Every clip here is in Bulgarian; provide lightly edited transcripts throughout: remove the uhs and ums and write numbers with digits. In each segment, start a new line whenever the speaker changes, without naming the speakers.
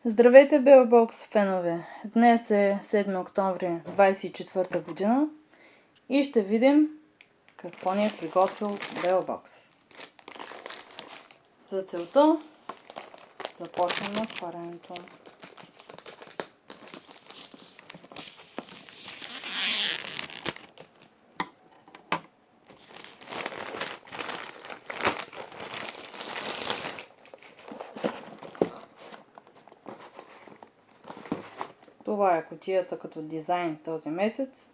Здравейте, Белбокс фенове! Днес е 7 октомври 24 година и ще видим какво ни е приготвил Белбокс. За целта започнем отварянето. Това е кутията като дизайн този месец.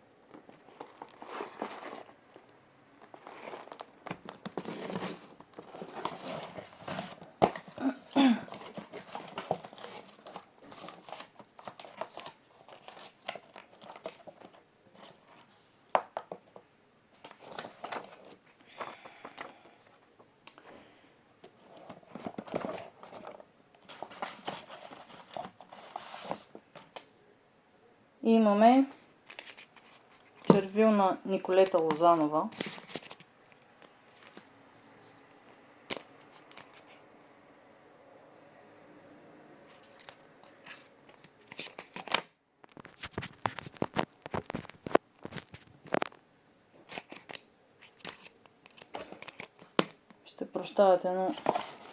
И имаме червил на Николета Лозанова. Ще прощавате, но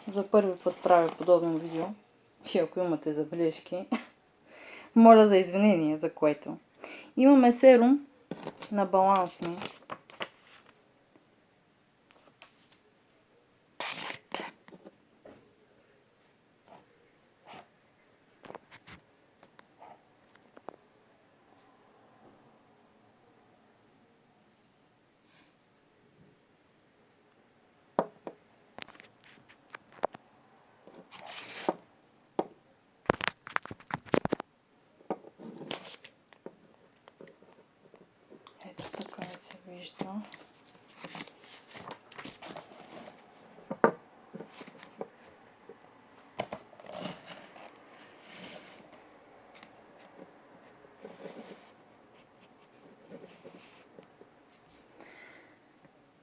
за първи път правя подобно видео. И ако имате забележки, моля за извинение, за което. Имаме серум на Баланс Ми. Ето така се вижда.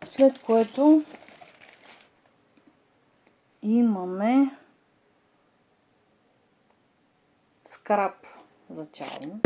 След което имаме скраб за тяло.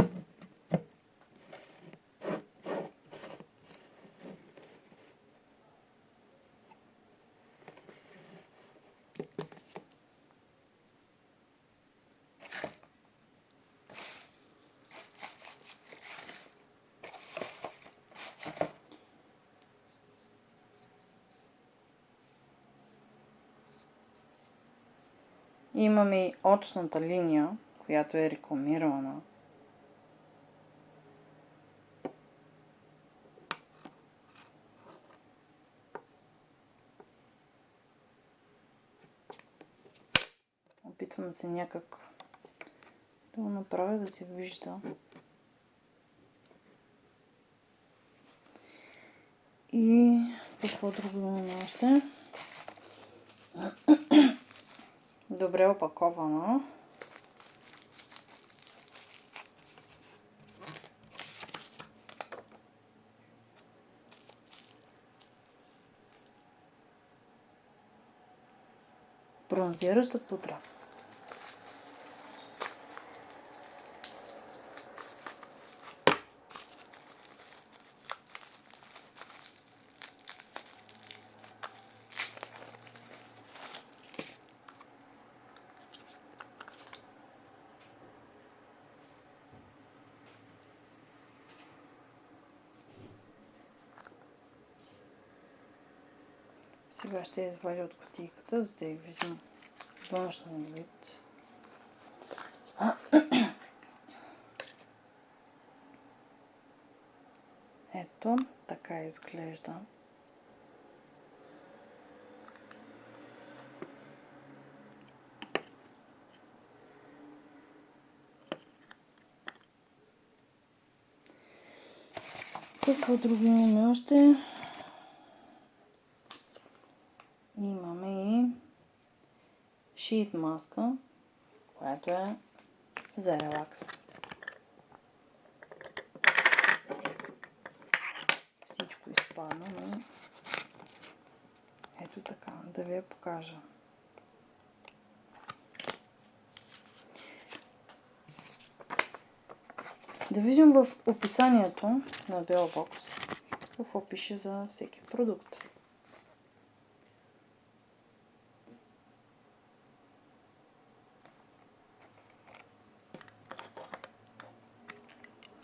Имаме и очната линия, която е рекламирана. Опитвам се някак да го направя да се вижда. И какво друго имаме още? Добре опакована. Бронзираща пудра. Сега ще я извадя от кутийката, за да я видим външния вид. Ето, така изглежда. Какво друго имаме още? Имаме и шит маска, която е за релакс. Всичко изпадна, но ето така, да ви я покажа. Да видим в описанието на Белбокс какво пише за всеки продукт.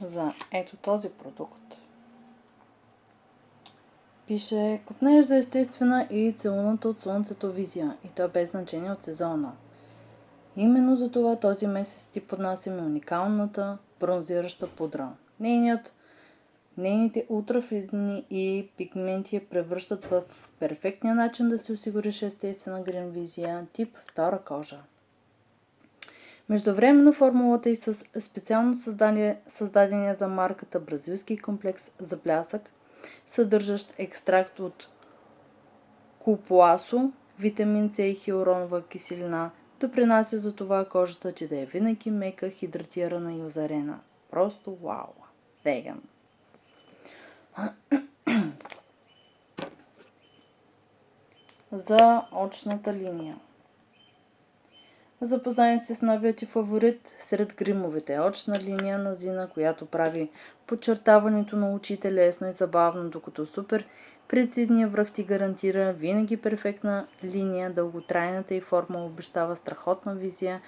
За ето този продукт пише: копнеж за естествена и целуната от слънцето визия, и то без значение от сезона. Именно за това този месец ти поднасяме уникалната бронзираща пудра. Нейните ултрафилни и пигменти я превръщат в перфектния начин да си осигуриш естествена грин визия тип втора кожа. Междувременно формулата и с специално създадения за марката бразилски комплекс за блясък, съдържащ екстракт от купуасо, витамин С и хиалуронова киселина, допринася за това кожата ти да е винаги мека, хидратирана и озарена. Просто вау! Веган! За очната линия. Запознай сте с новият ти фаворит сред гримовете. Очна линия на Зина, която прави подчертаването на очите лесно и забавно, докато супер прецизният връх ти гарантира винаги перфектна линия. Дълготрайната й форма обещава страхотна визия,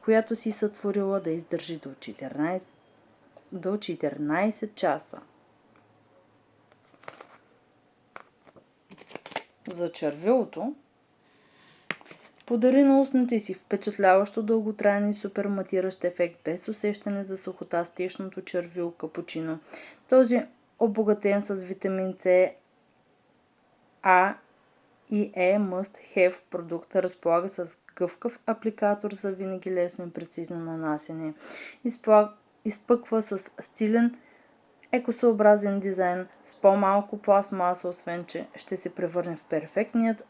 която си сътворила да издържи до 14 часа. За червилото. Подари на устните си впечатляващо дълготраен и супер матиращ ефект без усещане за сухота с течното червил капучино. Този обогатен с витамин С, А и Е must have продукт разполага с гъвкав апликатор за винаги лесно и прецизно нанасене. Изпъква с стилен екосъобразен дизайн с по-малко пластмаса, освен че ще се превърне в перфектният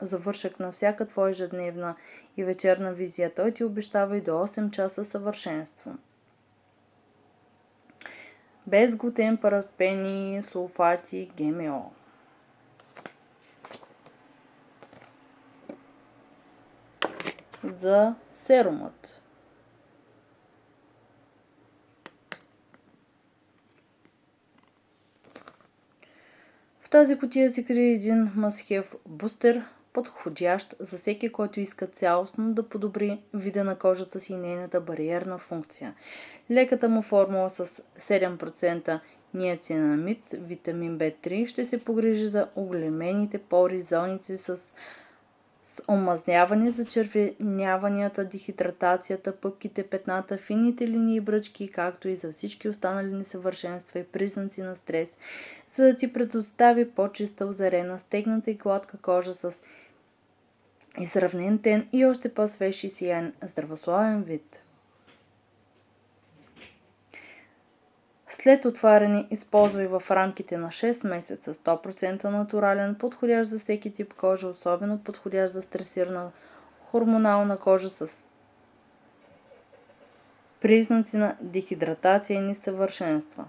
завършък на всяка твоя ежедневна и вечерна визия. Той ти обещава и до 8 часа съвършенство. Без глутен, парафени, сулфати, ГМО. За серумът. В тази кутия се крие един must-have бустер, подходящ за всеки, който иска цялостно да подобри вида на кожата си и нейната бариерна функция. Леката му формула с 7% ниацинамид, витамин В3 ще се погрижи за оголемените пори, зоните с омазняване, зачервеняванията, дехидратацията, пъпките, петната, фините линии и бръчки, както и за всички останали несъвършенства и признаци на стрес, за да ти предостави по-чиста, озарена, стегната и гладка кожа с изравнен тен и още по-свеж и сияен, здравословен вид. След отваряне използвай в рамките на 6 месеца 100% натурален, подходящ за всеки тип кожа, особено подходящ за стресирана хормонална кожа с признаци на дехидратация и несъвършенства.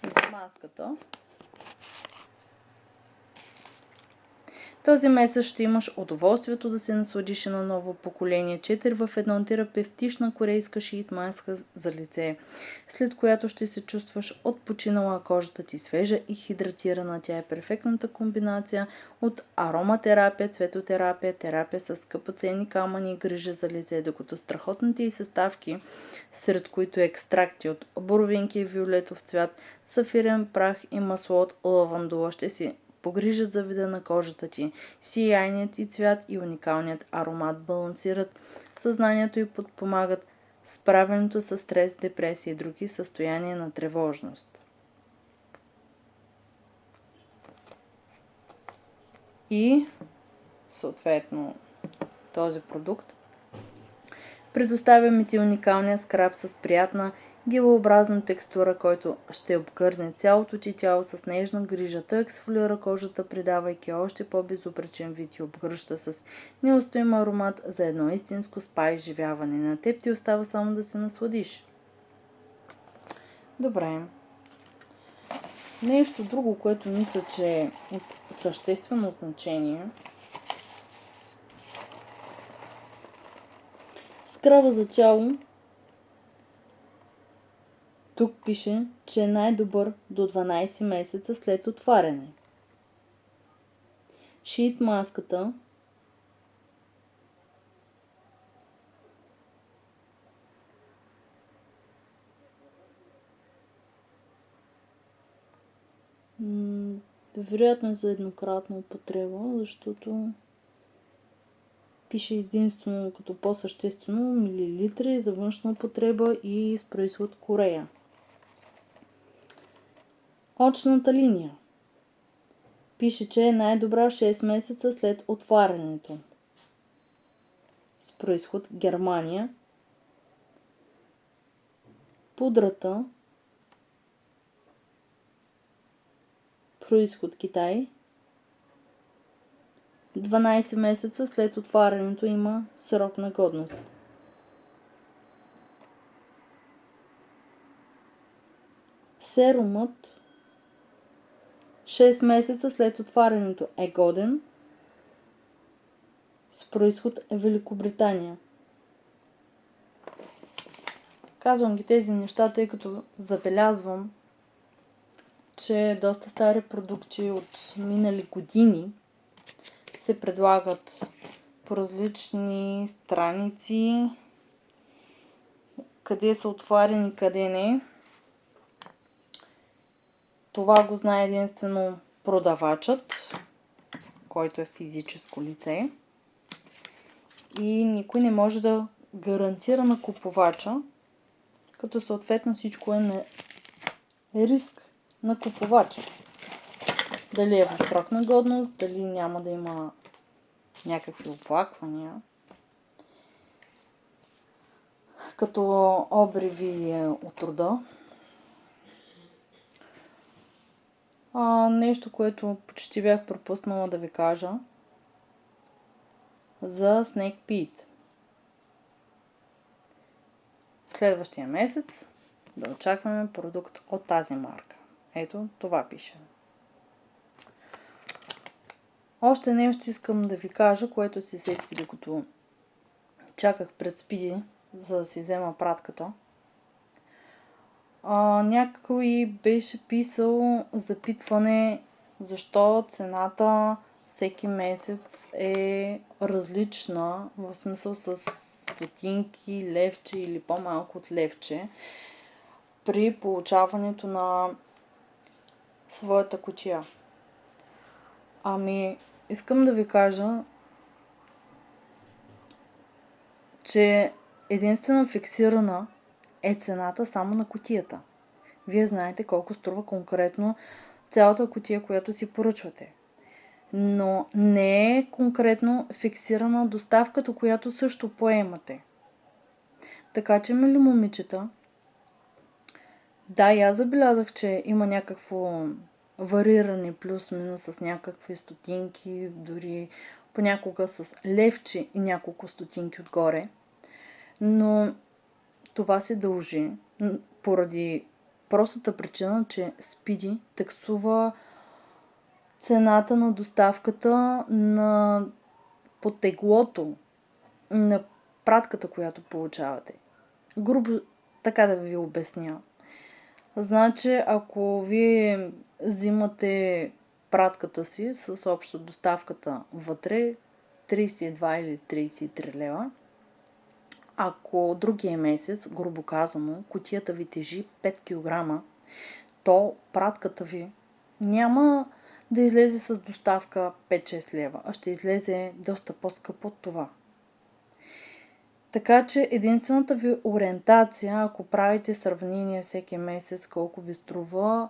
За маската. Този месец ще имаш удоволствието да се насладиш на ново поколение 4 в 1 терапевтична корейска шиит маска за лице, след която ще се чувстваш отпочинала, кожата ти свежа и хидратирана. Тя е перфектната комбинация от ароматерапия, цветотерапия, терапия с скъпоценни камъни и грижа за лице, докато страхотните й съставки, сред които екстракти от боровинки и виолетов цвят, сафирен прах и масло от лавандула ще си погрижат за вида на кожата ти. Сияйният и цвят и уникалният аромат балансират съзнанието и подпомагат справянето с стрес, депресия и други състояния на тревожност. И съответно този продукт предоставяме ти уникалния скраб с приятна гелообразна текстура, който ще обгърне цялото ти тяло с нежна грижа. Той ексфолира кожата, придавайки още по-безупречен вид и обгръща с неустоим аромат за едно истинско спа изживяване. На теб ти остава само да се насладиш. Добре. Нещо друго, което мисля, че е от съществено значение, Скраба за тяло. Тук пише, че е най-добър до 12 месеца след отваряне. Шийт маската. Вероятно е за еднократна употреба, защото пише единствено като по-съществено милилитри за външна употреба и с произход Корея. Очната линия. Пише, че е най-добра 6 месеца след отварянето. С произход Германия. Пудрата. Произход Китай. 12 месеца след отварянето има срок на годност. Серумът 6 месеца след отварянето е годен. С произход е Великобритания. Казвам ги тези неща, тъй като забелязвам, че доста стари продукти от минали години се предлагат по различни страници, къде са отварени, къде не. Това го знае единствено продавачът, който е физическо лице. И никой не може да гарантира на купувача, като съответно всичко е на риск на купувача. Дали е в срок на годност, дали няма да има някакви оплаквания, като обриви от труда. Нещо, което почти бях пропуснала да ви кажа за Snake Pit. Следващия месец да очакваме продукт от тази марка. Ето, това пише. Още нещо искам да ви кажа, което си сетих докато чаках пред Спиди, за да си взема пратката. Някой беше писал запитване защо цената всеки месец е различна, в смисъл с стотинки, левче или по-малко от левче при получаването на своята кутия. Искам да ви кажа, че единствено фиксирана е цената само на кутията. Вие знаете колко струва конкретно цялата кутия, която си поръчвате. Но не е конкретно фиксирана доставката, която също поемате. Така че, мили момичета, да, и аз забелязах, че има някакво вариране плюс-минус с някакви стотинки, дори понякога с левче и няколко стотинки отгоре. Но това се дължи поради простата причина, че Спиди таксува цената на доставката на потеглото на пратката, която получавате. Грубо така да ви обясня. Значи, ако вие взимате пратката си с общо доставката вътре 32 или 33 лева, ако другия месец, грубо казано, кутията ви тежи 5 кг, то пратката ви няма да излезе с доставка 5-6 лева, а ще излезе доста по-скъпо от това. Така че единствената ви ориентация, ако правите сравнение всеки месец колко ви струва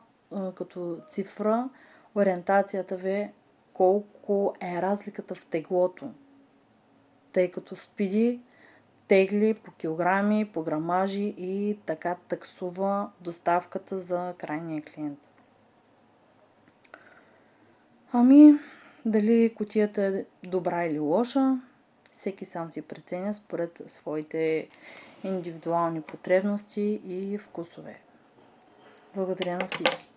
като цифра, ориентацията ви е колко е разликата в теглото. Тъй като Спиди тегли по килограми, по грамажи и така таксува доставката за крайния клиент. Дали кутията е добра или лоша, всеки сам си преценя според своите индивидуални потребности и вкусове. Благодаря на всички!